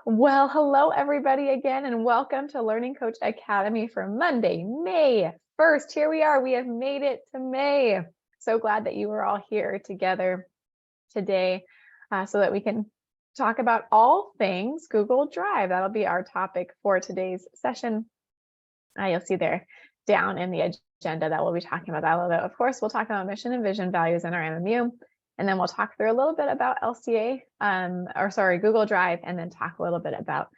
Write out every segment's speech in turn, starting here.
Well, hello everybody again, and welcome to Learning Coach Academy for Monday, May 1st. Here we are. We have made it to May. So glad that you are all here together today so that we can talk about all things Google Drive. That'll be our topic for today's session. You'll see there down in the agenda that we'll be talking about that a little bit. Of course, we'll talk about mission and vision values in our MMU. And then we'll talk through a little bit about Google Drive, and then talk a little bit about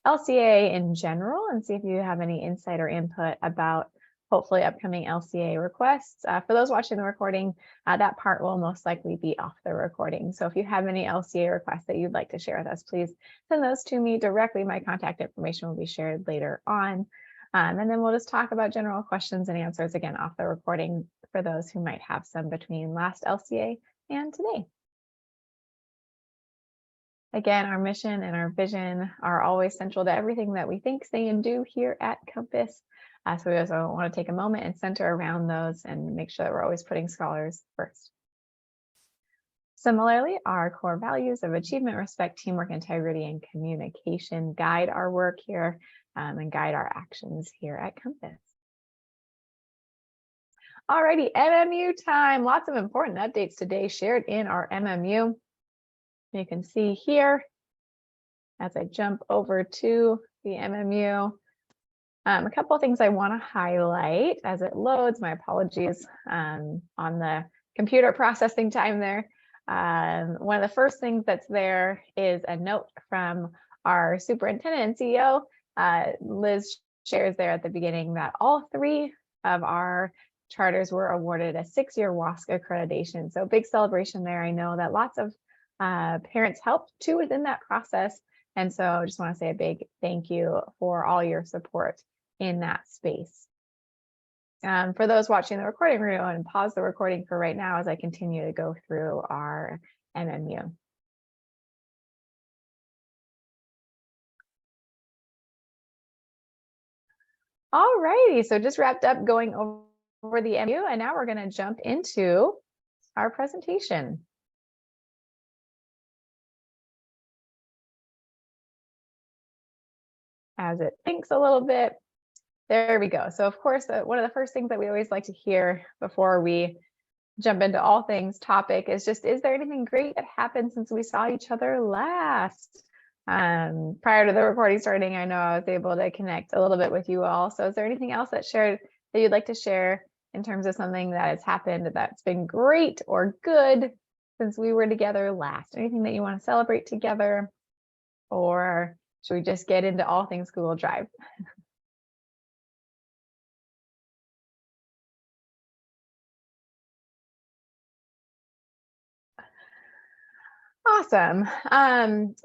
LCA in general and see if you have any insight or input about hopefully upcoming LCA requests. For those watching the recording, that part will most likely be off the recording. So if you have any LCA requests that you'd like to share with us, please send those to me directly. My contact information will be shared later on. And then we'll just talk about general questions and answers again off the recording for those who might have some between last LCA and today. Again, our mission and our vision are always central to everything that we think, say, and do here at Compass. So we also want to take a moment and center around those and make sure that we're always putting scholars first. Similarly, our core values of achievement, respect, teamwork, integrity, and communication guide our work here and guide our actions here at Compass. Alrighty, MMU time. Lots of important updates today shared in our MMU. You can see here as I jump over to the MMU, a couple of things I want to highlight as it loads. My apologies on the computer processing time there. One of the first things that's there is a note from our superintendent and CEO. Liz shares there at the beginning that all three of our charters were awarded a 6-year WASC accreditation. So big celebration there. I know that lots of parents helped too within that process. And so I just want to say a big thank you for all your support in that space. For those watching the recording, we're going to pause the recording for right now as I continue to go through our MMU. All righty, so just wrapped up going over the MMU, and now we're going to jump into our presentation. As it thinks a little bit, there we go. So of course, one of the first things that we always like to hear before we jump into all things topic is just, is there anything great that happened since we saw each other last? Prior to the recording starting, I know I was able to connect a little bit with you all. So is there anything else that you'd like to share in terms of something that has happened that's been great or good since we were together last? Anything that you want to celebrate together? Or should we just get into all things Google Drive? Awesome.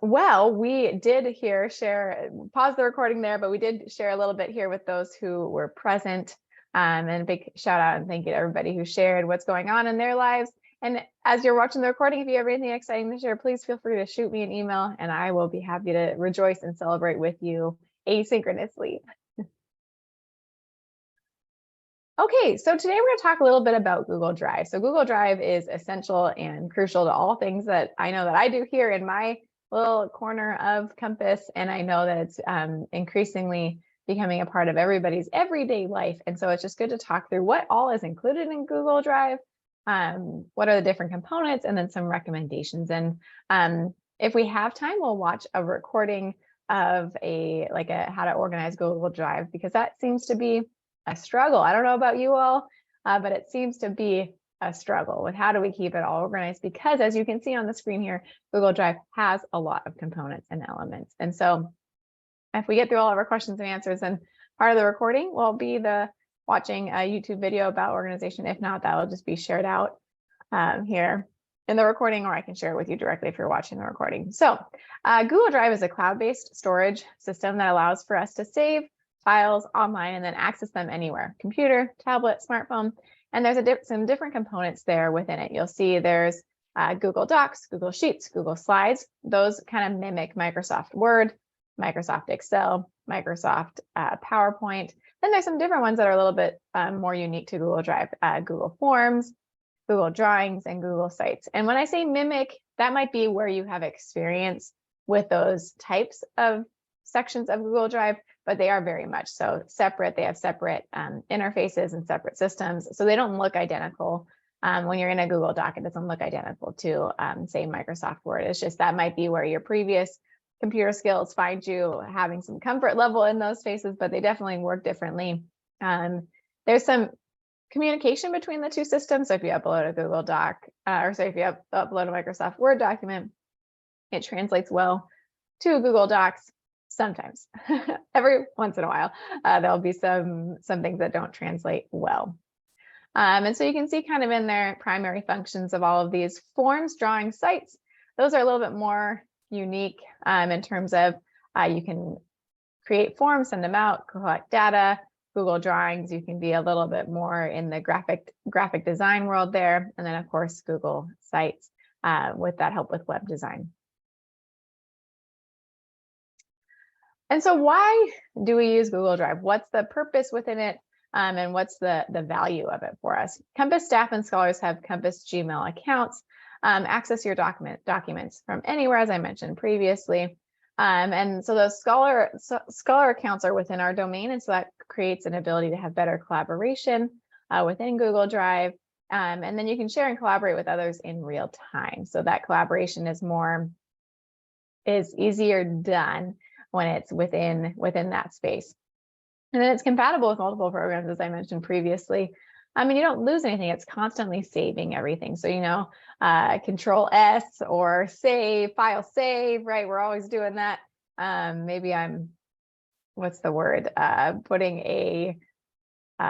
Well, we did pause the recording there, but we did share a little bit here with those who were present. And a big shout out and thank you to everybody who shared what's going on in their lives. And as you're watching the recording, if you have anything exciting to share, please feel free to shoot me an email and I will be happy to rejoice and celebrate with you asynchronously. Okay, so today we're going to talk a little bit about Google Drive. So Google Drive is essential and crucial to all things that I know that I do here in my little corner of Compass. And I know that it's increasingly becoming a part of everybody's everyday life. And so it's just good to talk through what all is included in Google Drive, what are the different components, and then some recommendations. And if we have time, we'll watch a recording of how to organize Google Drive, because that seems to be a struggle. I don't know about you all, but it seems to be a struggle with how do we keep it all organized, because as you can see on the screen here, Google Drive has a lot of components and elements. And so if we get through all of our questions and answers, then part of the recording will be watching a YouTube video about organization. If not, that will just be shared out here in the recording, or I can share it with you directly if you're watching the recording. So Google Drive is a cloud-based storage system that allows for us to save files online and then access them anywhere: computer, tablet, smartphone. And there's some different components there within it. You'll see there's Google Docs, Google Sheets, Google Slides. Those kind of mimic Microsoft Word, Microsoft Excel, Microsoft PowerPoint. Then there's some different ones that are a little bit more unique to Google Drive: Google Forms, Google Drawings, and Google Sites. And when I say mimic, that might be where you have experience with those types of sections of Google Drive, but they are very much so separate. They have separate interfaces and separate systems, so they don't look identical. When you're in a Google Doc, it doesn't look identical to, say, Microsoft Word. It's just that might be where your previous computer skills find you having some comfort level in those spaces, but they definitely work differently. There's some communication between the two systems. So if you upload a Google Doc, if you upload a Microsoft Word document, it translates well to Google Docs. Sometimes, every once in a while, there'll be some things that don't translate well. And so you can see kind of in their primary functions of all of these forms, drawing, sites. Those are a little bit more unique in terms of you can create forms, send them out, collect data. Google Drawings, you can be a little bit more in the graphic design world there. And then of course, Google Sites with that help with web design. And so why do we use Google Drive? What's the purpose within it? And what's the value of it for us? Compass staff and scholars have Compass Gmail accounts. Access your documents from anywhere, as I mentioned previously. And so those scholar accounts are within our domain, and so that creates an ability to have better collaboration within Google Drive. And then you can share and collaborate with others in real time. So that collaboration is easier done when it's within that space. And then it's compatible with multiple programs, as I mentioned previously. I mean, you don't lose anything. It's constantly saving everything. So, Control S or save, file save, right? We're always doing that. Maybe I'm, what's the word?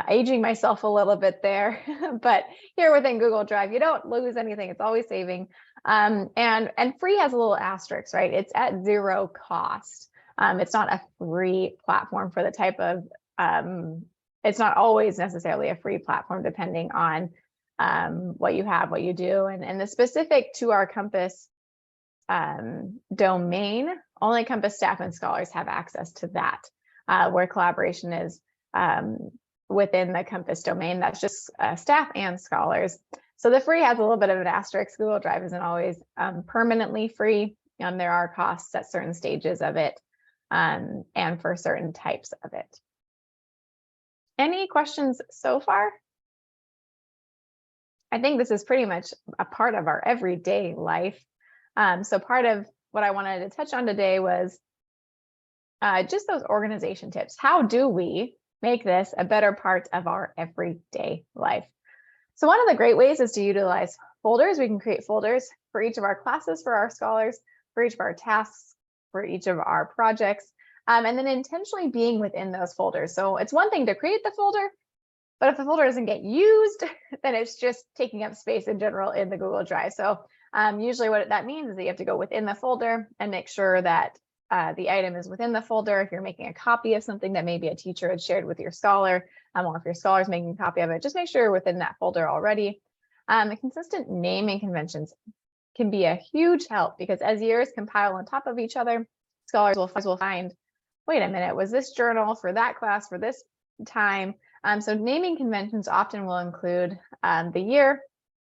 Aging myself a little bit there. But here within Google Drive, you don't lose anything. It's always saving. And free has a little asterisk, right? It's at zero cost. It's not a free platform for the type of, it's not always necessarily a free platform depending on what you have, what you do. And the specific to our Compass domain, only Compass staff and scholars have access to that, where collaboration is within the Compass domain. That's just staff and scholars. So the free has a little bit of an asterisk. Google Drive isn't always permanently free. There are costs at certain stages of it. And for certain types of it. Any questions so far? I think this is pretty much a part of our everyday life. So part of what I wanted to touch on today was just those organization tips. How do we make this a better part of our everyday life? So one of the great ways is to utilize folders. We can create folders for each of our classes, for our scholars, for each of our tasks, for each of our projects, and then intentionally being within those folders. So it's one thing to create the folder, but if the folder doesn't get used, then it's just taking up space in general in the Google Drive. So usually what that means is that you have to go within the folder and make sure that the item is within the folder. If you're making a copy of something that maybe a teacher had shared with your scholar, or if your scholar is making a copy of it, just make sure you're within that folder already. The consistent naming conventions can be a huge help because as years compile on top of each other, scholars will find, wait a minute, was this journal for that class for this time? So naming conventions often will include the year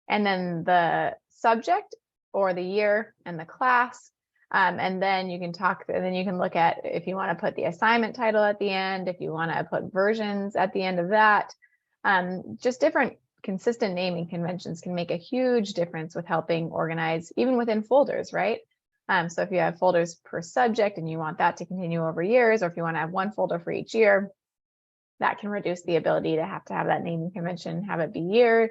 and then the subject or the year and the class. And then you can look at if you want to put the assignment title at the end, if you want to put versions at the end of that, just different consistent naming conventions can make a huge difference with helping organize even within folders, right? So if you have folders per subject and you want that to continue over years, or if you want to have one folder for each year, that can reduce the ability to have that naming convention, have it be year.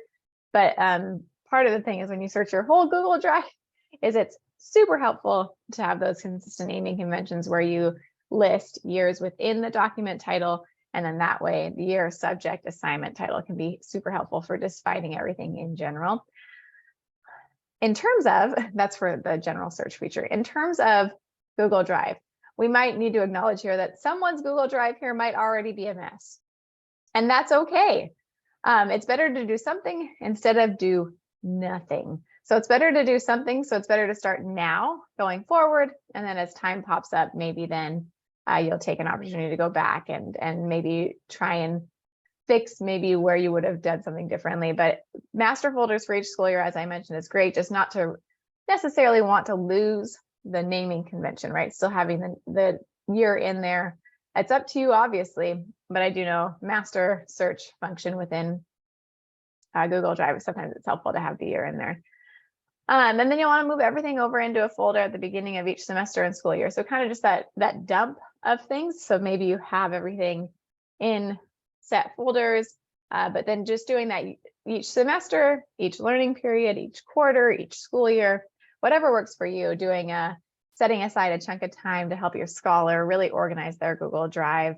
But part of the thing is when you search your whole Google Drive, is it's super helpful to have those consistent naming conventions where you list years within the document title. And then that way the year, subject, assignment title can be super helpful for just finding everything in general. In terms of, that's for the general search feature. In terms of Google Drive, we might need to acknowledge here that someone's Google Drive here might already be a mess. And that's okay. It's better to do something instead of do nothing. So it's better to do something. So it's better to start now going forward. And then as time pops up, maybe then you'll take an opportunity to go back and maybe try and fix maybe where you would have done something differently. But master folders for each school year, as I mentioned, is great, just not to necessarily want to lose naming convention, right? Still having the year in there. It's up to you, obviously, but I do know master search function within Google Drive. Sometimes it's helpful to have the year in there. And then you'll want to move everything over into a folder at the beginning of each semester and school year. So kind of just that dump of things. So maybe you have everything in set folders, but then just doing that each semester, each learning period, each quarter, each school year, whatever works for you, setting aside a chunk of time to help your scholar really organize their Google Drive.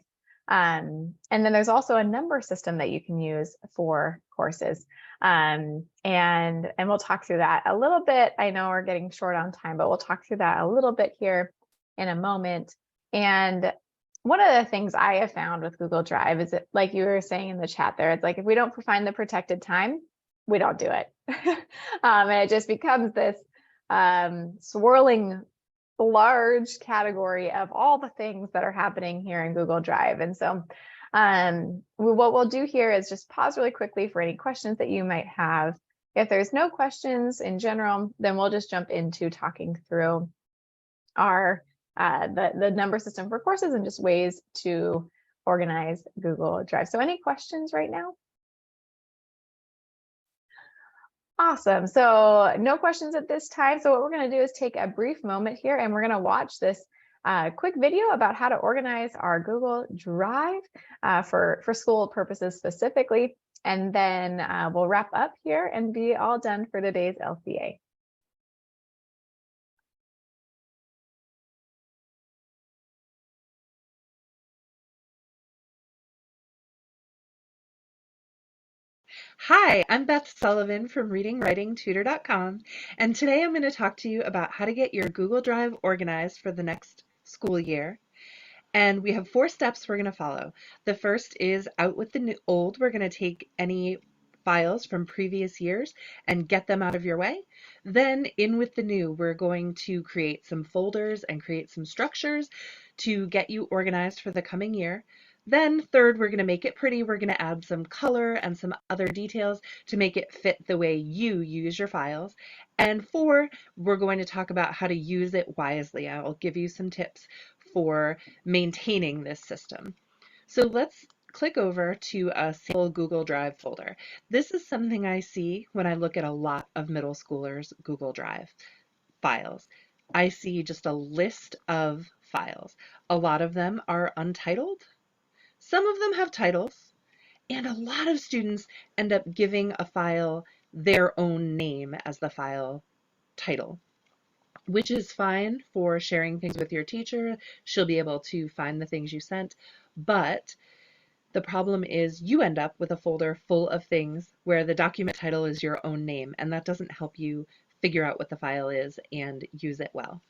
And then there's also a number system that you can use for courses. And we'll talk through that a little bit. I know we're getting short on time, but we'll talk through that a little bit here in a moment. And one of the things I have found with Google Drive is that, like you were saying in the chat there, it's like if we don't find the protected time, we don't do it. And it just becomes this swirling large category of all the things that are happening here in Google Drive. And so what we'll do here is just pause really quickly for any questions that you might have. If there's no questions in general, then we'll just jump into talking through our the number system for courses and just ways to organize Google Drive. So any questions right now? Awesome. So no questions at this time. So what we're going to do is take a brief moment here and we're going to watch this quick video about how to organize our Google Drive for school purposes specifically. And then we'll wrap up here and be all done for today's LCA. Hi, I'm Beth Sullivan from readingwritingtutor.com, and today I'm going to talk to you about how to get your Google Drive organized for the next school year. And we have 4 steps we're going to follow. The first is out with the old. We're going to take any files from previous years and get them out of your way. Then in with the new, we're going to create some folders and create some structures to get you organized for the coming year. Then third, we're going to make it pretty. We're going to add some color and some other details to make it fit the way you use your files. And 4, we're going to talk about how to use it wisely. I'll give you some tips for maintaining this system. So let's click over to a sample Google Drive folder. This is something I see when I look at a lot of middle schoolers' Google Drive files. I see just a list of files. A lot of them are untitled. Some of them have titles, and a lot of students end up giving a file their own name as the file title, which is fine for sharing things with your teacher. She'll be able to find the things you sent, but the problem is you end up with a folder full of things where the document title is your own name, and that doesn't help you figure out what the file is and use it well.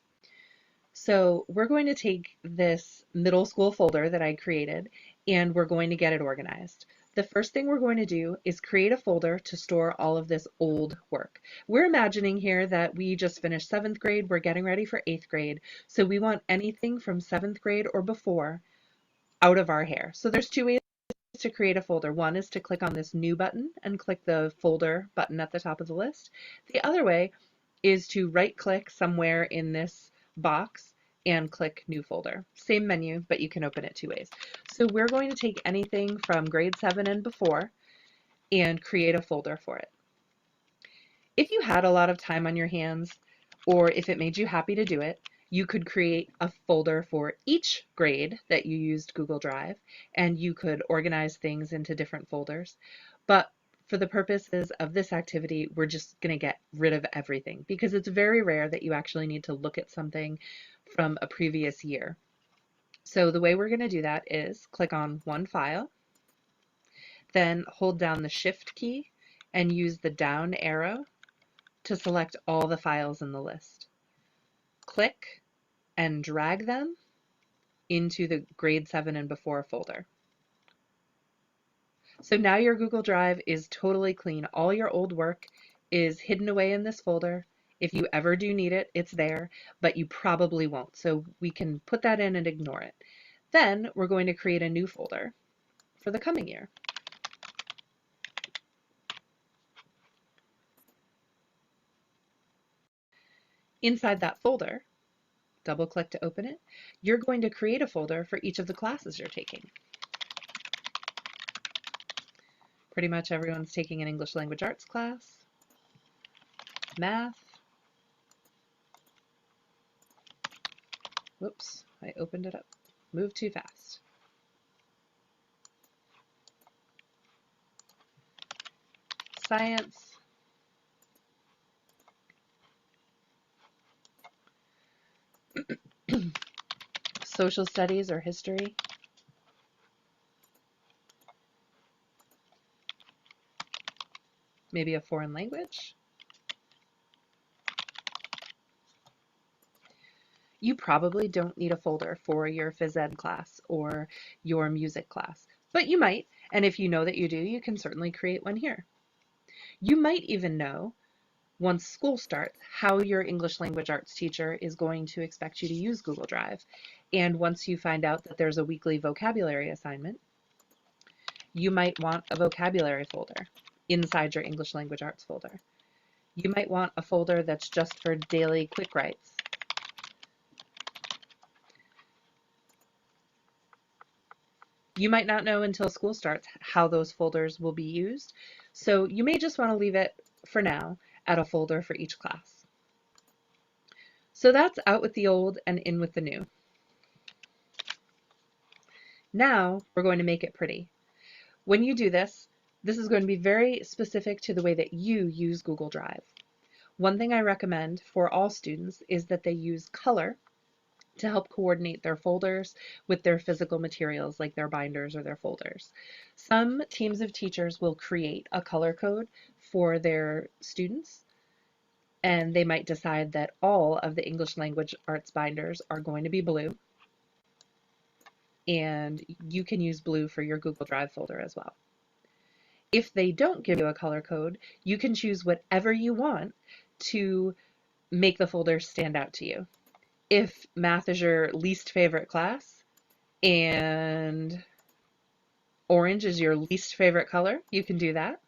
So we're going to take this middle school folder that I created and we're going to get it organized. The first thing we're going to do is create a folder to store all of this old work. We're imagining here that we just finished 7th grade, we're getting ready for 8th grade, so we want anything from 7th grade or before out of our hair. So there's 2 ways to create a folder. One is to click on this new button and click the folder button at the top of the list. The other way is to right click somewhere in this box and click new folder. Same menu, but you can open it 2 ways. So we're going to take anything from grade 7 and before and create a folder for it. If you had a lot of time on your hands, or if it made you happy to do it, you could create a folder for each grade that you used Google Drive, and you could organize things into different folders. But for the purposes of this activity, we're just going to get rid of everything because it's very rare that you actually need to look at something from a previous year. So the way we're going to do that is click on one file, then hold down the Shift key and use the down arrow to select all the files in the list. Click and drag them into the grade 7 and before folder. So now your Google Drive is totally clean. All your old work is hidden away in this folder. If you ever do need it, it's there, but you probably won't. So we can put that in and ignore it. Then we're going to create a new folder for the coming year. Inside that folder, double click to open it. You're going to create a folder for each of the classes you're taking. Pretty much everyone's taking an English language arts class, math. Whoops, I opened it up. Moved too fast. Science. Social studies or history. Maybe a foreign language. You probably don't need a folder for your phys ed class or your music class, but you might, and if you know that you do, you can certainly create one here. You might even know, once school starts, how your English language arts teacher is going to expect you to use Google Drive. And once you find out that there's a weekly vocabulary assignment, you might want a vocabulary folder inside your English language arts folder. You might want a folder that's just for daily quick writes. You might not know until school starts how those folders will be used, so you may just want to leave it for now at a folder for each class. So that's out with the old and in with the new. Now we're going to make it pretty. When you do this, this is going to be very specific to the way that you use Google Drive. One thing I recommend for all students is that they use color to help coordinate their folders with their physical materials like their binders or their folders. Some teams of teachers will create a color code for their students, and they might decide that all of the English language arts binders are going to be blue, and you can use blue for your Google Drive folder as well. If they don't give you a color code, you can choose whatever you want to make the folder stand out to you. If math is your least favorite class and orange is your least favorite color, you can do that.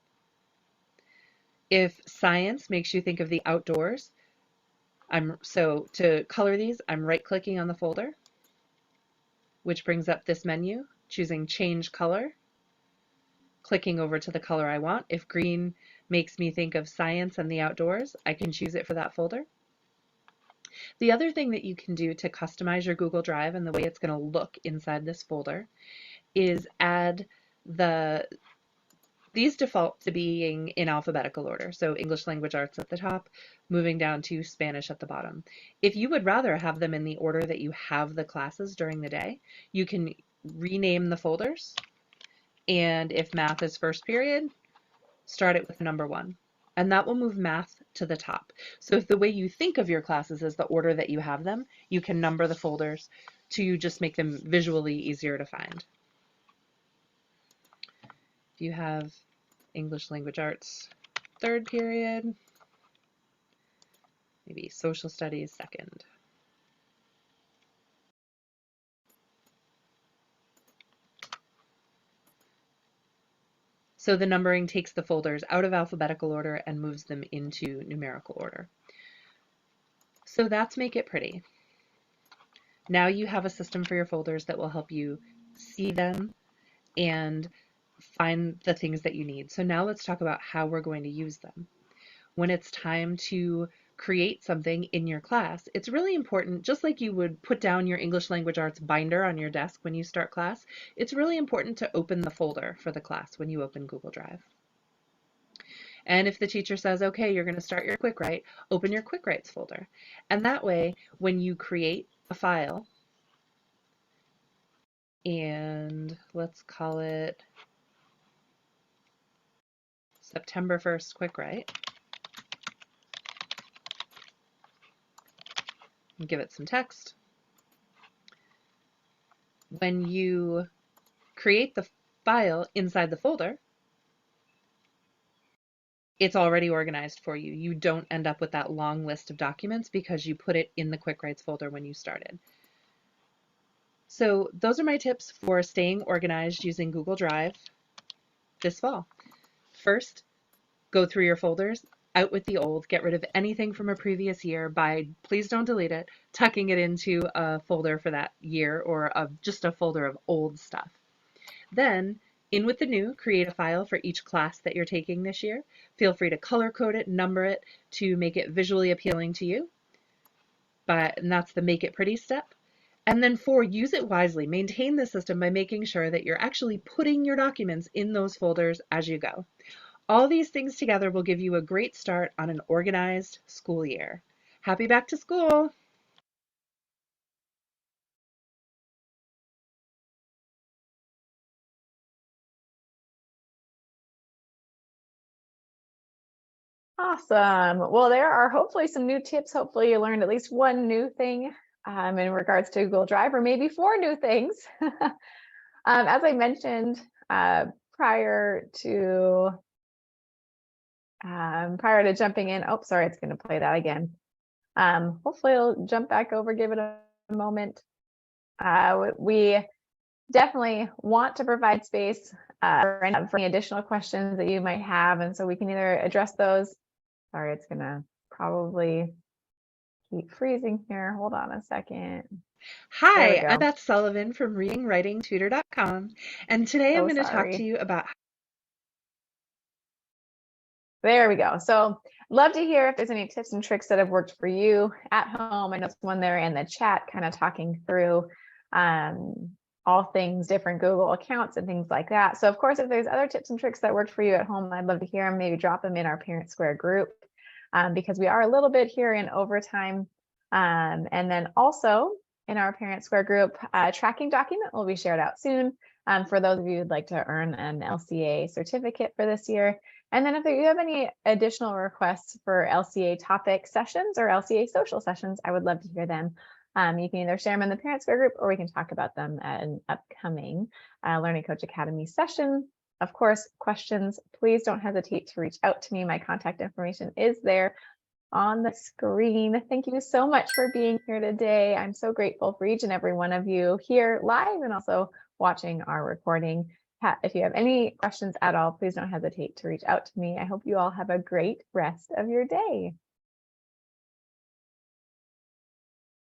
If science makes you think of the outdoors, so to color these, I'm right-clicking on the folder, which brings up this menu, choosing change color, clicking over to the color I want. If green makes me think of science and the outdoors, I can choose it for that folder. The other thing that you can do to customize your Google Drive and the way it's going to look inside this folder is add these default to being in alphabetical order. So English language arts at the top, moving down to Spanish at the bottom. If you would rather have them in the order that you have the classes during the day, you can rename the folders. And if math is first period, start it with number 1. And that will move math to the top. So if the way you think of your classes is the order that you have them, you can number the folders to just make them visually easier to find. If you have English language arts third period, maybe social studies second. So the numbering takes the folders out of alphabetical order and moves them into numerical order. So that's Make It Pretty. Now you have a system for your folders that will help you see them and find the things that you need. So now let's talk about how we're going to use them. When it's time to create something in your class, it's really important, just like you would put down your English language arts binder on your desk when you start class, it's really important to open the folder for the class when you open Google Drive. And if the teacher says, okay, you're going to start your quick write, open your quick writes folder. And that way, when you create a file, and let's call it September 1st quick write, and give it some text. When you create the file inside the folder, it's already organized for you. You don't end up with that long list of documents because you put it in the quick writes folder when you started. So those are my tips for staying organized using Google Drive this fall. First, go through your folders out with the old, get rid of anything from a previous year by, please don't delete it, tucking it into a folder for that year or just a folder of old stuff. Then, in with the new, create a file for each class that you're taking this year. Feel free to color code it, number it to make it visually appealing to you. And that's the make it pretty step. And then 4, use it wisely. Maintain the system by making sure that you're actually putting your documents in those folders as you go. All these things together will give you a great start on an organized school year. Happy back to school! Awesome. Well, there are hopefully some new tips. Hopefully you learned at least one new thing in regards to Google Drive, or maybe 4 new things. As I mentioned prior to jumping in, oh, sorry, it's going to play that again. Hopefully it'll jump back over, give it a moment. We definitely want to provide space for any additional questions that you might have, and so we can either address those. Sorry, it's gonna probably keep freezing here. Hold on a second. There we Hi, I'm go. Beth Sullivan from readingwritingtutor.com, and today I'm So going to talk to sorry. you about. There we go. So love to hear if there's any tips and tricks that have worked for you at home. I know someone there in the chat kind of talking through all things different Google accounts and things like that. So of course, if there's other tips and tricks that worked for you at home, I'd love to hear them. Maybe drop them in our Parent Square group because we are a little bit here in overtime. And then also in our Parent Square group, tracking document will be shared out soon for those of you who'd like to earn an LCA certificate for this year. And then if you have any additional requests for LCA topic sessions or LCA social sessions, I would love to hear them. You can either share them in the Parent Square group or we can talk about them at an upcoming Learning Coach Academy session. Of course, questions, please don't hesitate to reach out to me. My contact information is there on the screen. Thank you so much for being here today. I'm so grateful for each and every one of you here live and also watching our recording. If you have any questions at all, please don't hesitate to reach out to me. I hope you all have a great rest of your day.